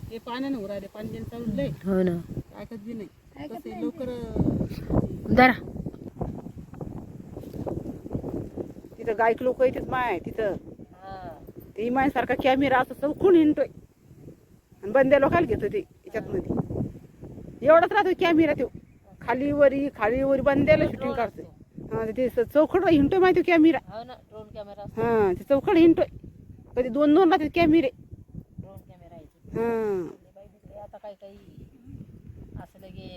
हे पाण्याने उरायले पाणी चाललंय हो ना ऐकत बी नाही कसं लवकर जरा तिथं गायक लोक येतात माय तिथं ते मायासारखा कॅमेरा असं चौकून हिंडतोय आणि बंद्या लोकांना घेतो ते याच्यात मध्ये एवढाच राहतो कॅमेरा तो खाली वरी बंद्याला शूटिंग काढतोय हा ते चौकड हिंडतोय माहिती कॅमेरा हा ते चौकड हिंडतोय कधी दोन राहतात कॅमेरे हा आता काही असं लगे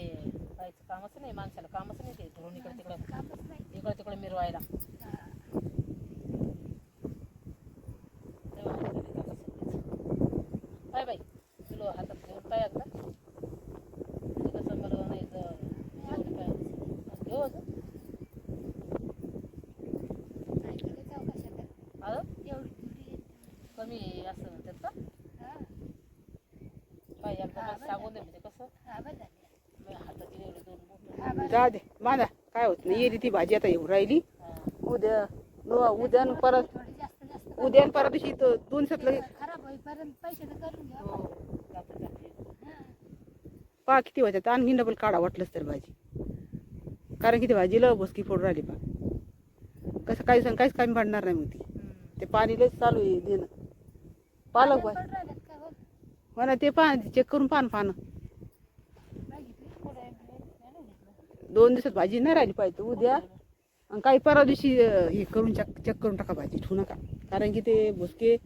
काहीच कामच नाही माणसाला कामच नाही ते धरून इकडे तिकडे मिरवायला काय बाई तुला हातात घेऊन पाय एकदा कसं बरं नाही घेऊ कमी असं म्हणतात का पाय एकदा सांगून दे म्हणजे कसं हाताची एवढी दोन बोट जा दे बांधा काय होत नाही येते ती भाजी आता येऊ राहिली उद्या उद्या आणि परत उद्या आणि परत दिवशी दोन दिवसात लगेच खराब होईपर्यंत पैसे तर करून घ्या पहा किती वाजतात आणखी डबल काढा वाटलंच तर भाजी कारण किती भाजीला बसकी फोडून राहिली पा कसं काही सांग काहीच कमी पडणार नाही मग ती ते पाणी लयच चालू आहे देणं पालक भाजी हो ना ते पान चेक करून पानं दोन दिवसात भाजी नाही राहिली पाहिजे उद्या आणि काही परवा दिवशी हे करून चेक करून टाका भाजी ठेवू नका कारण की ते भुसके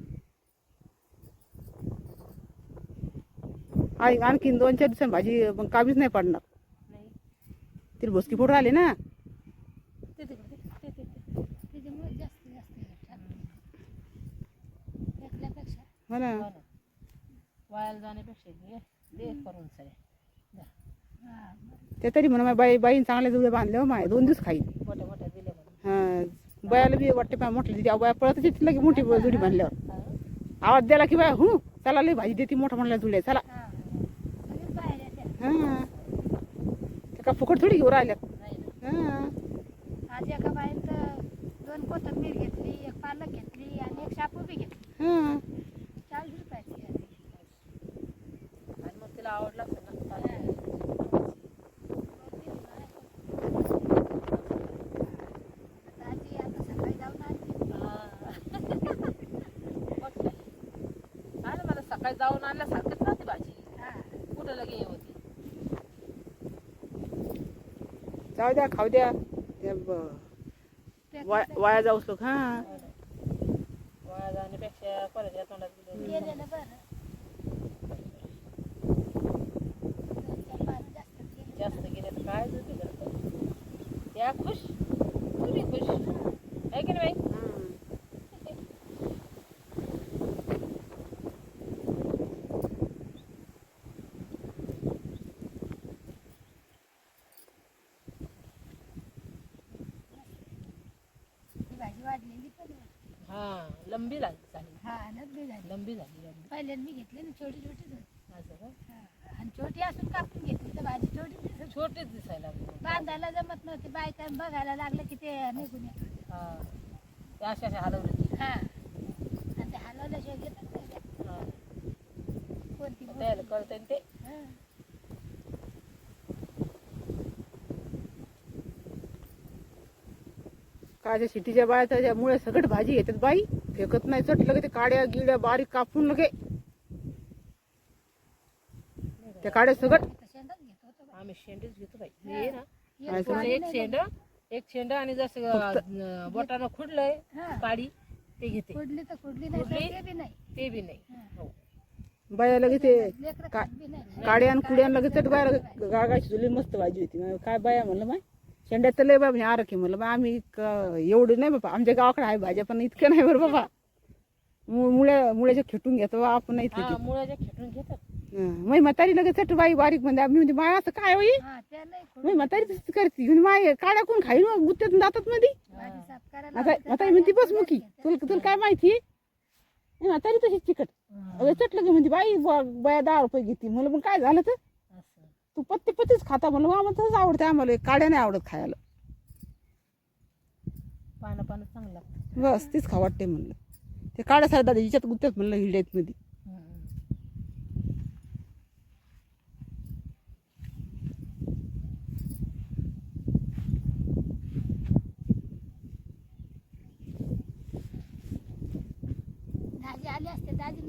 आणखीन 2-4 दिवसांनी भाजी मग कामीच नाही पडणार तिला भुसकी फोडून राहिले ना हो ना वायाला जाण्यापेक्षा दे करून सरे ते तरी म्हणा बाईन चांगल्या जुळे बांधले हो माय 2 दिवस खाईल मोठ्या मोठ्या दिले हा बायाला बी वाटते पाय म्हटलं तिथे बाया पळत तिथलं की मोठी जुडी बांधल्यावर आवाज द्याला की बाय चला लई भाजी देते मोठा म्हणल्या जुड्या चला हा ते का फुकट थोडी घेऊ राहिल्यात हा आज एका बाईत 2 कोथिंबीर घेतली 1 पालक घेतली आणि 1 शापू बी घेतली हा 40 रुपयाची आणि मग तिला आवडला असेल ना आजी आता सकाळी जाऊन आली मला सकाळी जाऊन आणल्यासारखंच राहते भाजी कुठं लगे हे होती जाऊ द्या खाऊ द्या वाया जाऊस लोक हा वाया जाण्यापेक्षा कोणाच्या तोंडात गेलेलं बरं जास्त गेले तर काय जुळते करत त्या खुश तुम्ही खुश आहे की नाही बाई भाजी वाढलेली पण हा लंबी झाली हा नगदी झाली लंबी झाली पहिल्यांदा मी घेतली ना छोटी होती असं का आणि छोटी असून कापून घेतली तर भाजी छोटी छोटेच दिसायला लागले बांधायला जमत नव्हती बायका बघायला लागलं की ते निघून येत हा ते अशा हलवली हा आणि ते हलवल्याशिवाय घेतात नाही हा कोणती त्याला कळतंय ते हा. काच्या सिटीच्या बाया त्याच्यामुळे सगळं भाजी घेतात बाई फेकत नाही चट लगे ते काड्या गिड्या बारीक कापून लगे त्या काड्या सगळं तर शेंगाच घेत होतो आम्ही शेंडच घेतो बाई हे ना काय थोडं एक शेंड आणि जसं बोटानं खुडलंय हा. काडी ते घेते कुडली तर कुडली नाही तर ते बी नाही ते बी नाही हा. हो बाया लगे ते लेकरं खात बी नाही काड्यान कुड्यान लगे चट बाया गागाची जुली मस्त भाजी होती मग काय बाया म्हणलं माय शेंड्यात तर लय बाय म्हणजे आरखी म्हणलं मग आम्ही एवढं नाही बाबा आमच्या गावाकडे आहे भाज्या पण इतकं नाही बरं बाबा मुळ्याच्या खेटून घेतो आपण इथलं हा मुळाच्या खेटून घेतात मग म्हातारी लगेच चट बाई बारीक म्हणजे आम्ही म्हणजे माय असं काय होई हा त्या नाही मग म्हातारी तसंच करते म्हणजे माय काड्या कोण खाईल मग गुत्त्यातून जातात मध्ये भाजी साफ करायला म्हातारी म्हणते बस मुकी तुला काय माहिती म्हातारी तशीच चिकट चटलं की म्हणजे बाई बाया 10 रुपये घेते म्हणलं मग काय झालं तर असं तू पत्तीच खाता म्हणलं मग आम्हाला तसंच आवडतं आम्हाला काड्या नाही आवडत खायला पानं चांगलं लागतं बस तीच खा वाटते म्हणलं ते काड्या सारखं हिच्यात गुत्त्यात म्हणलं हिंड्यात मध्ये आले असते दाजी